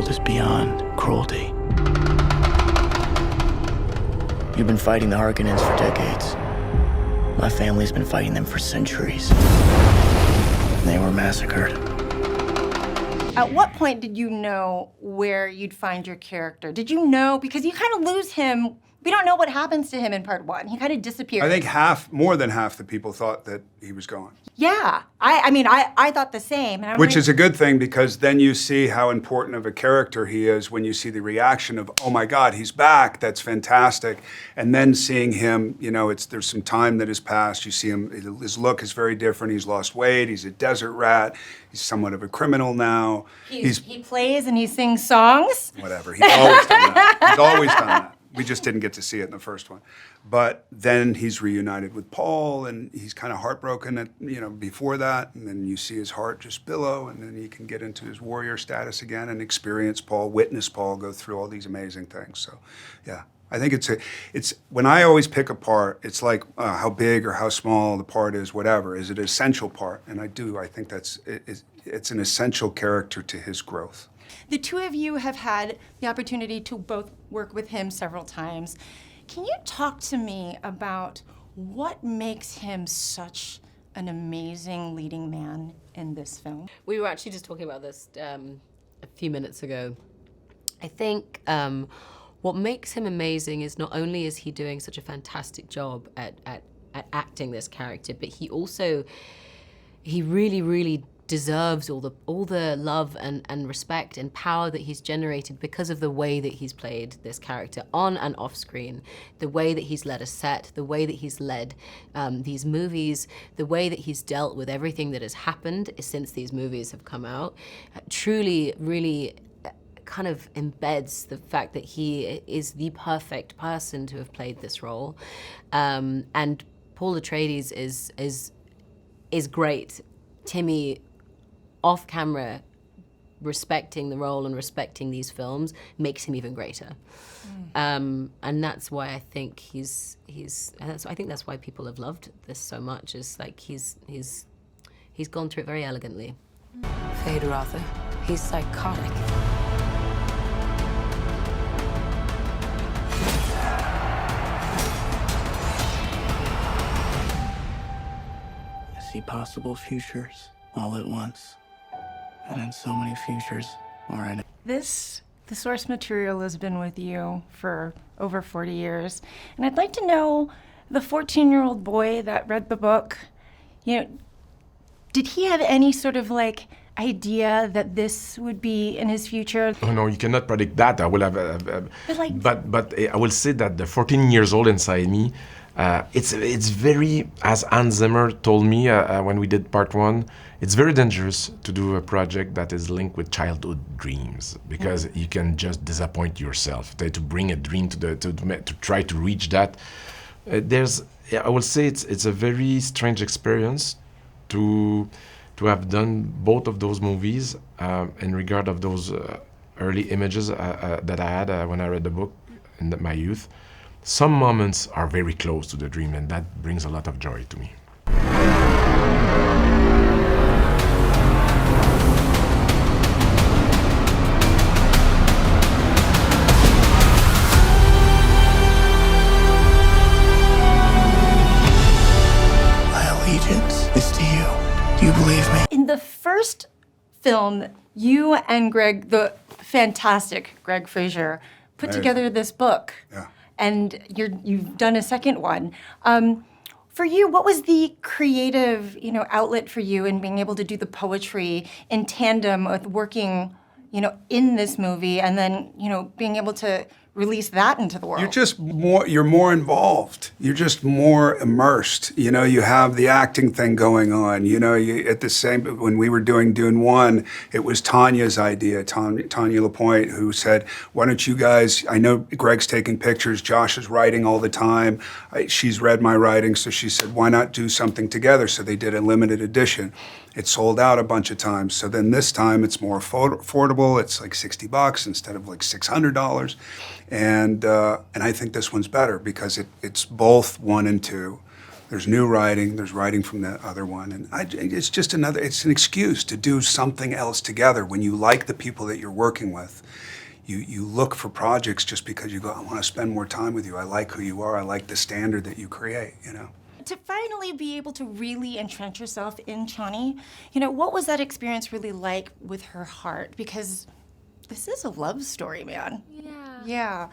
world is beyond cruelty. You've been fighting the Harkonnens for decades. My family's been fighting them for centuries. They were massacred. At what point did you know where you'd find your character? Did you know, because you kind of lose him, we don't know what happens to him in part one. He kind of disappears. I think more than half the people thought that he was gone. Yeah, I thought the same. And Which is a good thing, because then you see how important of a character he is when you see the reaction of, oh my God, he's back, that's fantastic. And then seeing him, you know, there's some time that has passed, you see him, his look is very different, he's lost weight, he's a desert rat, he's somewhat of a criminal now. He plays and he sings songs? Whatever, he's always done that. He's always done that. We just didn't get to see it in the first one. But then he's reunited with Paul, and he's kind of heartbroken before that, and then you see his heart just billow, and then he can get into his warrior status again and experience Paul, witness Paul go through all these amazing things. So, yeah, I think it's when I always pick a part, it's like how big or how small the part is, whatever. Is it an essential part? And I think it's an essential character to his growth. The two of you have had the opportunity to both work with him several times. Can you talk to me about what makes him such an amazing leading man in this film? We were actually just talking about this a few minutes ago. I think what makes him amazing is not only is he doing such a fantastic job at acting this character, but he really, really deserves all the love and respect and power that he's generated because of the way that he's played this character on and off screen, the way that he's led a set, the way that he's led these movies, the way that he's dealt with everything that has happened since these movies have come out, truly, really kind of embeds the fact that he is the perfect person to have played this role. And Paul Atreides is great. Timmy, off camera, respecting the role and respecting these films makes him even greater. And that's why I think I think that's why people have loved this so much, is like he's gone through it very elegantly. Fade Rother, he's psychotic. I see possible futures all at once. And in so many futures already. The source material has been with you for over 40 years. And I'd like to know, the 14-year-old boy that read the book, did he have any sort of idea that this would be in his future? Oh no, you cannot predict that. I will have, but I will say that the 14 years old inside me, it's very, as Hans Zimmer told me when we did part one, it's very dangerous to do a project that is linked with childhood dreams, because you can just disappoint yourself. To bring a dream to try to reach that, I will say it's a very strange experience to have done both of those movies in regard of those early images that I had when I read the book in my youth. Some moments are very close to the dream, and that brings a lot of joy to me. My allegiance is to you. Do you believe me? In the first film, you and Greg, the fantastic Greg Fraser, put together this book. Yeah. And you've done a second one. For you, what was the creative, outlet for you in being able to do the poetry in tandem with working, in this movie, and then, being able to release that into the world? You're more involved. You're just more immersed. You have the acting thing going on. When we were doing Dune 1, it was Tanya's idea, Tanya LaPointe, who said, why don't you guys, I know Greg's taking pictures, Josh is writing all the time. She's read my writing, so she said, why not do something together? So they did a limited edition. It sold out a bunch of times. So then this time it's more affordable. It's like $60 instead of like $600. And I think this one's better because it's both 1 and 2. There's new writing, there's writing from the other one, and it's just it's an excuse to do something else together. When you like the people that you're working with, you look for projects just because you go, I want to spend more time with you. I like who you are. I like the standard that you create, you know. To finally be able to really entrench yourself in Chani, you know, what was that experience really like with her heart? Because this is a love story, man. Yeah. Yeah.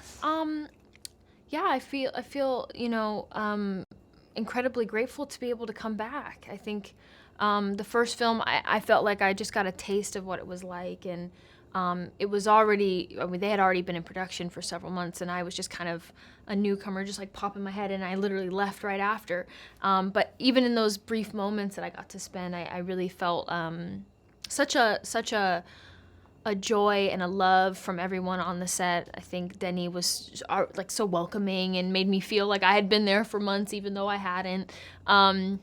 Yeah, I feel, you know, incredibly grateful to be able to come back. I think the first film, I felt like I just got a taste of what it was like, and it was already, I mean, they had already been in production for several months, and I was just kind of a newcomer, just like popping my head, and I literally left right after. But even in those brief moments that I got to spend, I really felt such a joy and a love from everyone on the set. I think Denis was like so welcoming and made me feel like I had been there for months, even though I hadn't. And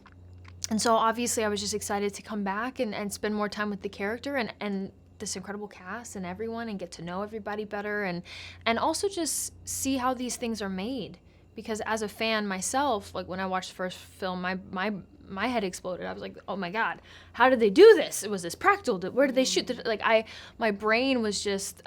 so obviously I was just excited to come back and spend more time with the character and this incredible cast and everyone, and get to know everybody better, and also just see how these things are made. Because as a fan myself, like when I watched the first film, my head exploded. I was like, oh my God, how did they do this? Was this practical? Where did they shoot? My brain was just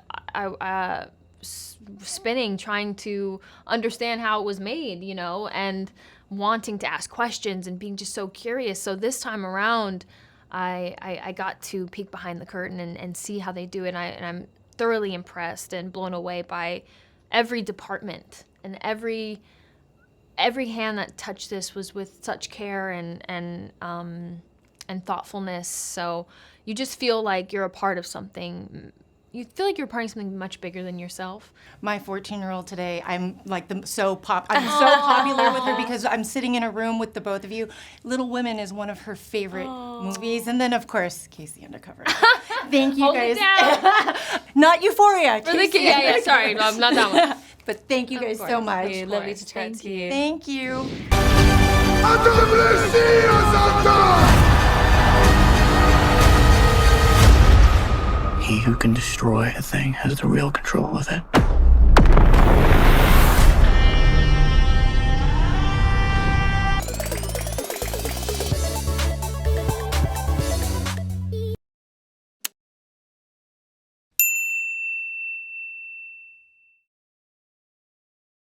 spinning, trying to understand how it was made, you know, and wanting to ask questions and being just so curious. So this time around, I got to peek behind the curtain and see how they do it. And I'm thoroughly impressed and blown away by every department, and every hand that touched this was with such care and thoughtfulness. So you just feel like you're a part of something. You feel like you're part of something much bigger than yourself. My 14-year-old today, I'm like I'm so popular with her because I'm sitting in a room with the both of you. Little Women is one of her favorite movies, and then of course Casey Undercover. Thank you Hold guys. it down. Not Euphoria. Yeah, sorry, no, not that one. But thank you guys so much. Lovely to chat to you. Thank you. He who can destroy a thing has the real control of it.